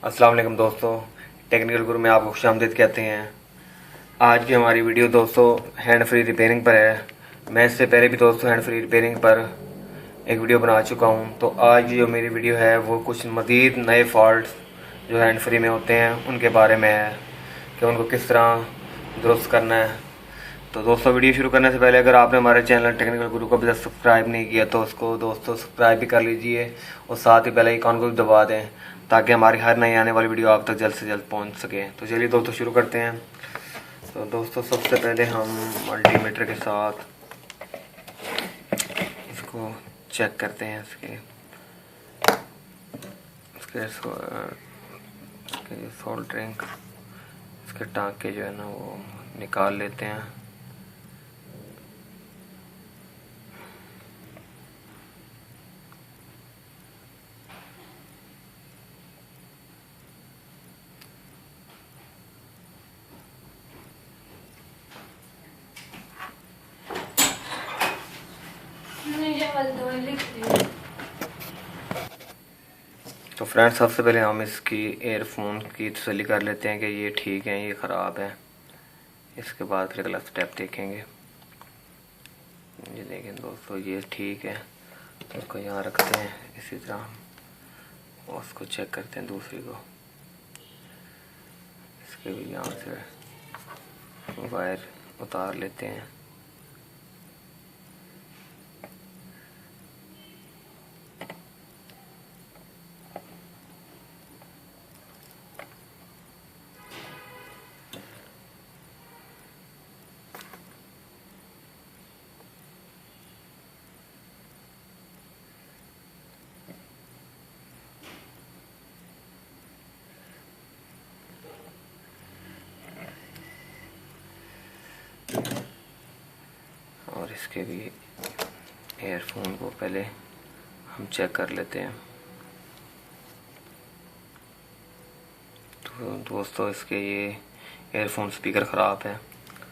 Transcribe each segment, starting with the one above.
अस्सलाम वालेकुम दोस्तों, टेक्निकल गुरु में आपको खुशामदीद कहते हैं। आज की हमारी वीडियो दोस्तों हैंड फ्री रिपेयरिंग पर है। मैं इससे पहले भी दोस्तों हैंड फ्री रिपेयरिंग पर एक वीडियो बना चुका हूं। तो आज जो मेरी वीडियो है वो कुछ मज़ीद नए फॉल्ट जो हैंड फ्री में होते हैं उनके बारे में है कि उनको किस तरह दुरुस्त करना है। तो दोस्तों वीडियो शुरू करने से पहले अगर आपने हमारे चैनल टेक्निकल गुरु को अभी तक सब्सक्राइब नहीं किया तो उसको दोस्तों सब्सक्राइब भी कर लीजिए और साथ ही बेल आइकन को भी दबा दें ताकि हमारी हर नई आने वाली वीडियो आप तक जल्द से जल्द पहुंच सके। तो चलिए दोस्तों शुरू करते हैं। तो दोस्तों सबसे पहले हम मल्टीमीटर के साथ इसको चेक करते हैं। इसके सोल्डरिंग इसके टाँके जो है ना वो निकाल लेते हैं। तो फ्रेंड्स सबसे पहले हम इसकी एयरफोन की तसल्ली कर लेते हैं कि ये ठीक है ये ख़राब है। इसके बाद फिर अगला स्टेप देखेंगे। ये देखें दोस्तों ये ठीक है, तो इसको यहाँ रखते हैं। इसी तरह उसको चेक करते हैं दूसरी को। इसके भी यहाँ से वायर उतार लेते हैं। और इसके भी एयरफोन को पहले हम चेक कर लेते हैं। तो दोस्तों इसके ये एयरफोन स्पीकर ख़राब है,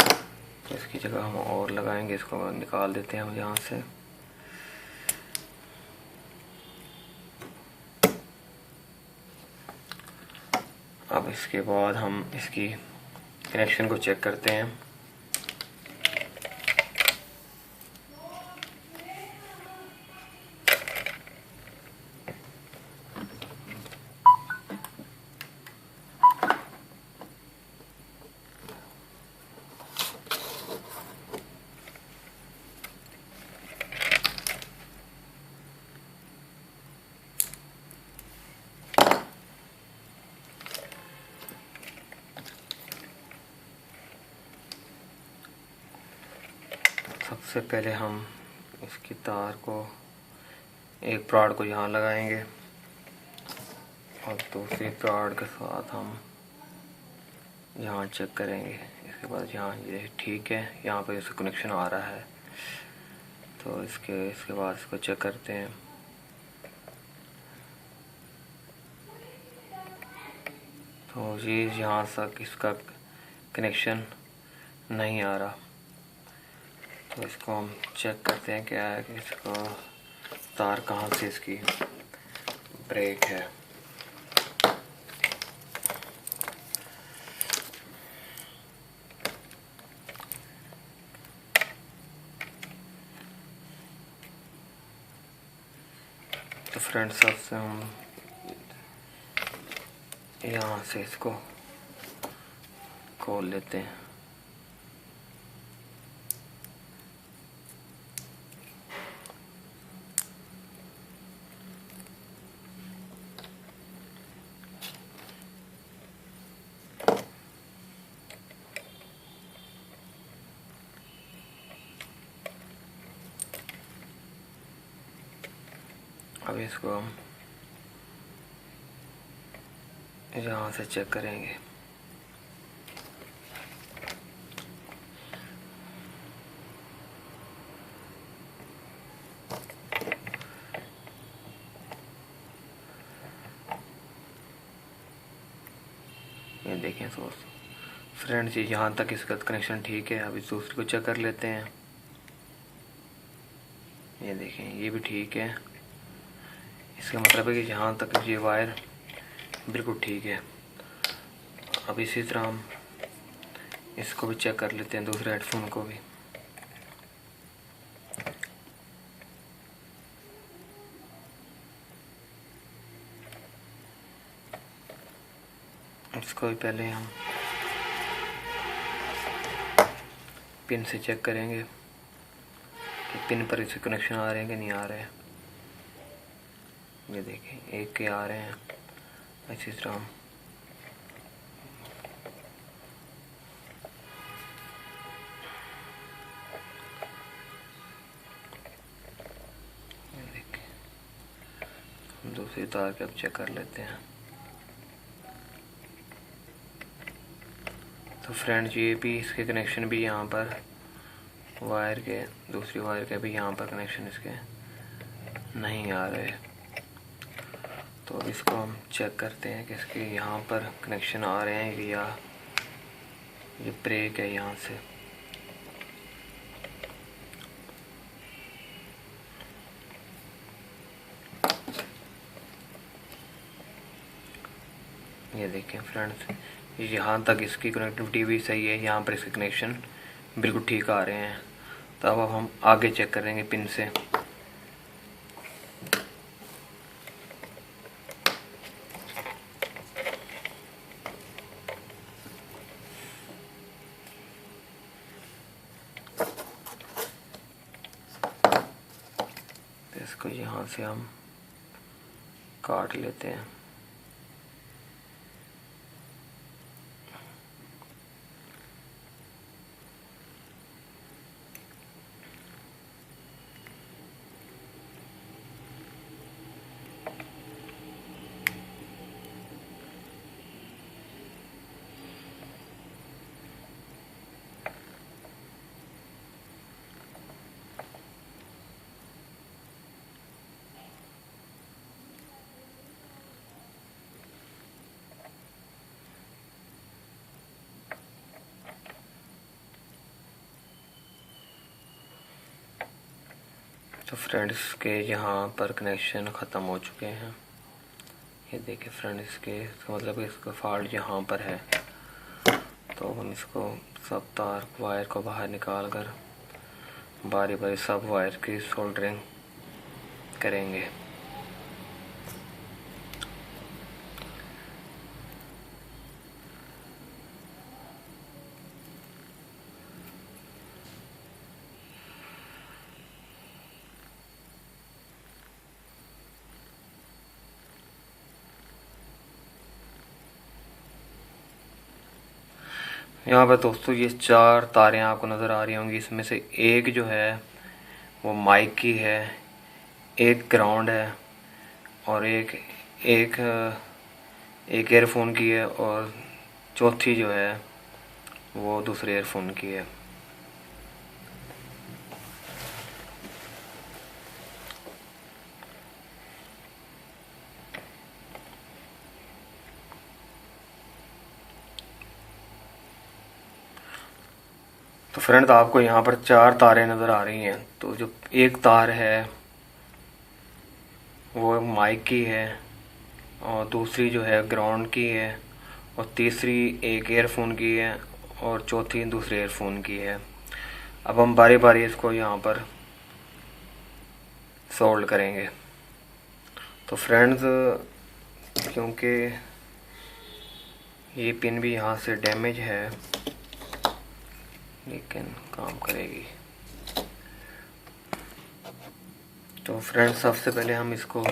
तो इसकी जगह हम और लगाएंगे। इसको निकाल देते हैं हम यहाँ से। अब इसके बाद हम इसकी कनेक्शन को चेक करते हैं। सबसे पहले हम इसकी तार को एक प्राड़ को यहाँ लगाएंगे और दूसरी प्राड़ के साथ हम यहाँ चेक करेंगे। इसके बाद यहाँ ये ठीक है, यहाँ पे इसका कनेक्शन आ रहा है। तो इसके बाद इसको चेक करते हैं। तो ये यहाँ तक इसका कनेक्शन नहीं आ रहा। तो इसको हम चेक करते हैं क्या है कि इसको तार कहाँ से इसकी ब्रेक है। तो फ्रेंड्स सबसे हम यहाँ से इसको खोल लेते हैं। अब इसको हम यहाँ से चेक करेंगे। ये देखें दोस्तों फ्रेंड्स जी, यहाँ तक इसका कनेक्शन ठीक है। अभी दूसरी को चेक कर लेते हैं। ये देखें ये भी ठीक है। इसका मतलब है कि जहाँ तक ये वायर बिल्कुल ठीक है। अब इसी तरह हम इसको भी चेक कर लेते हैं, दूसरे हेडफोन को भी। इसको भी पहले हम पिन से चेक करेंगे कि पिन पर इससे कनेक्शन आ रहे हैं कि नहीं आ रहे हैं। ये देखिए, एक के आ रहे हैं। इसी तरह हम दूसरी तार के अब चेक कर लेते हैं। तो फ्रेंड्स, ये भी इसके कनेक्शन भी यहाँ पर वायर के, दूसरी वायर के भी यहाँ पर कनेक्शन इसके नहीं आ रहे। तो अब इसको हम चेक करते हैं कि इसके यहाँ पर कनेक्शन आ रहे हैं या ये ब्रेक है यहाँ से। ये देखें फ्रेंड्स, यहाँ तक इसकी कनेक्टिविटी भी सही है, यहाँ पर इसके कनेक्शन बिल्कुल ठीक आ रहे हैं। तो अब हम आगे चेक करेंगे पिन से। तो इसको यहाँ से हम काट लेते हैं। तो फ्रेंड्स के यहाँ पर कनेक्शन ख़त्म हो चुके हैं। ये देखिए फ्रेंड्स, इसका मतलब इसका फॉल्ट यहाँ पर है। तो हम इसको सब तार वायर को बाहर निकाल कर बारी बारी सब वायर की सोल्डरिंग करेंगे। यहाँ पर दोस्तों ये 4 तारें आपको नज़र आ रही होंगी। इसमें से एक जो है वो माइक की है, एक ग्राउंड है और एक एक एक एयरफोन की है और चौथी जो है वो दूसरे एयरफोन की है। तो फ्रेंड्स, आपको यहाँ पर 4 तारें नज़र आ रही हैं। तो जो एक तार है वो माइक की है और दूसरी जो है ग्राउंड की है और तीसरी एक एयरफोन की है और चौथी दूसरे एयरफोन की है। अब हम बारी बारी इसको यहाँ पर सोल्ड करेंगे। तो फ्रेंड्स, क्योंकि ये पिन भी यहाँ से डैमेज है लेकिन काम करेगी। तो फ्रेंड्स, सबसे पहले हम इसको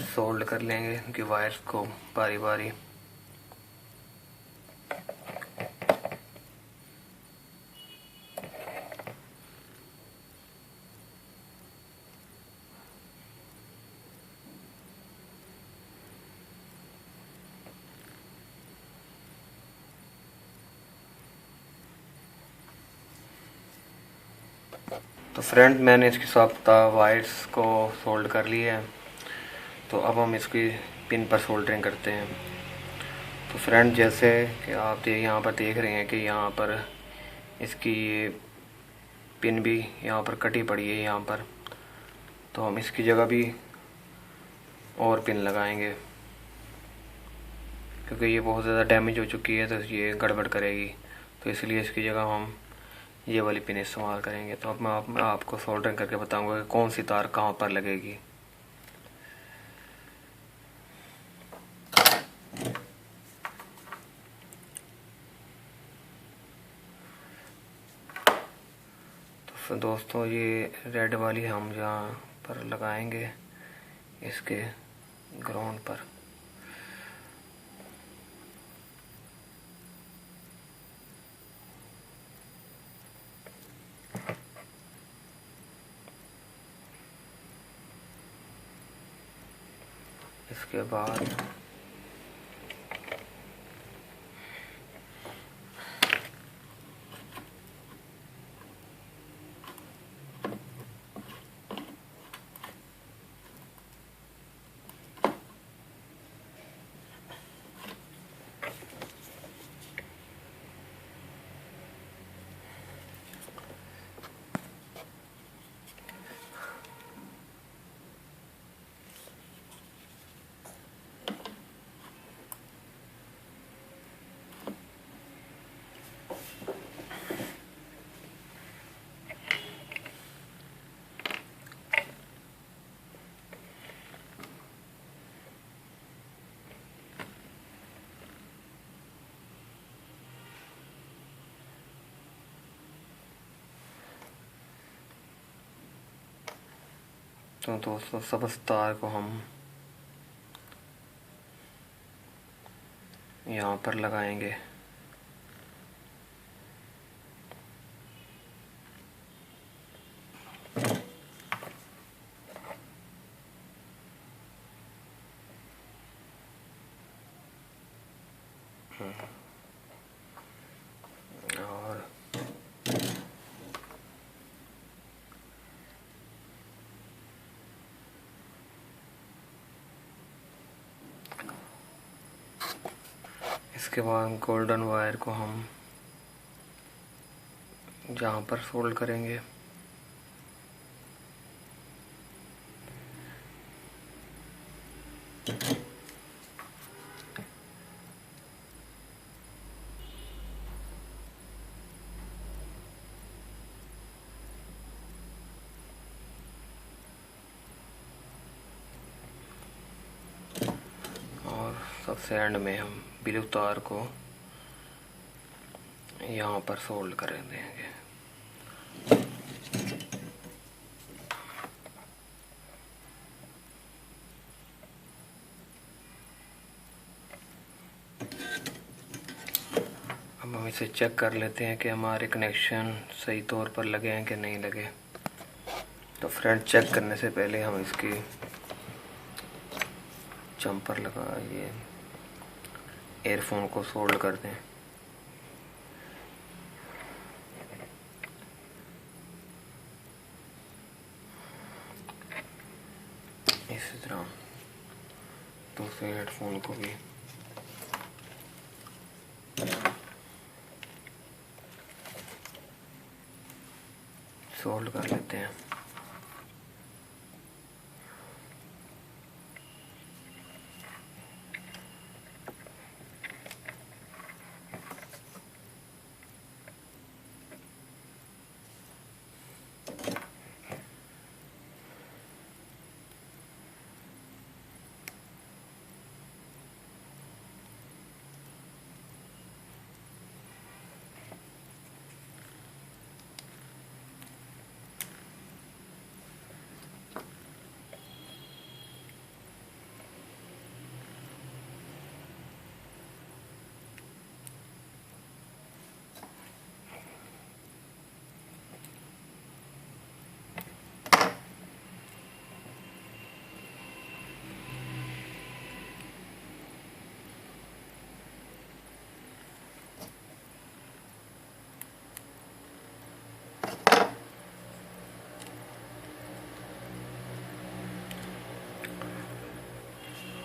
सोल्ड कर लेंगे कि वायर्स को बारी बारी। तो फ्रेंड, मैंने इसके साथ वायर्स को सोल्ड कर लिया है। तो अब हम इसकी पिन पर सोल्डरिंग करते हैं। तो फ्रेंड, जैसे कि आप यहाँ पर देख रहे हैं कि यहाँ पर इसकी ये पिन भी यहाँ पर कटी पड़ी है यहाँ पर। तो हम इसकी जगह भी और पिन लगाएंगे। क्योंकि ये बहुत ज़्यादा डैमेज हो चुकी है, तो ये गड़बड़ करेगी। तो इसलिए इसकी जगह हम ये वाली पिन इस्तेमाल करेंगे। तो अब मैं आपको सोल्डरिंग करके बताऊंगा कि कौन सी तार कहाँ पर लगेगी। तो दोस्तों ये रेड वाली हम जहाँ पर लगाएंगे इसके ग्राउंड पर। इसके बाद तो दोस्तों सब तार को हम यहाँ पर लगाएंगे। और इसके बाद गोल्डन वायर को हम जहाँ पर सोल्ड करेंगे। सबसे एंड में हम ब्लू तार को यहाँ पर सोल्ड कर देंगे। अब हम इसे चेक कर लेते हैं कि हमारे कनेक्शन सही तौर पर लगे हैं कि नहीं लगे। तो फ्रेंड चेक करने से पहले हम इसकी जम्पर लगा ये एयरफोन को सोल्ड कर दें। इसी तरह दूसरे हेडफोन को भी सोल्ड कर लेते हैं।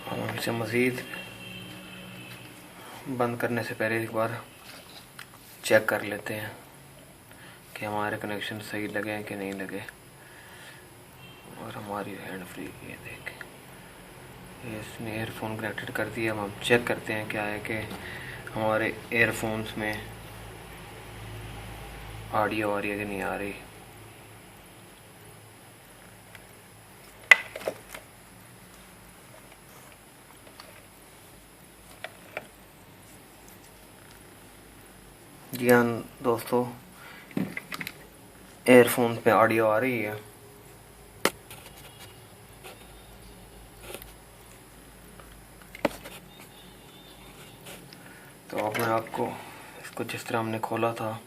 हम इसे मज़ीद बंद करने से पहले एक बार चेक कर लेते हैं कि हमारे कनेक्शन सही लगे हैं कि नहीं लगे। और हमारी हैंड फ्री ये देखें, इसने एयरफोन कनेक्टेड कर दिया। अब हम चेक करते हैं क्या है कि हमारे एयरफोन्स में ऑडियो आ रही है कि नहीं आ रही। जी हाँ दोस्तों, एयरफोन पे ऑडियो आ रही है। तो अब मैं आपको इसको जिस तरह हमने खोला था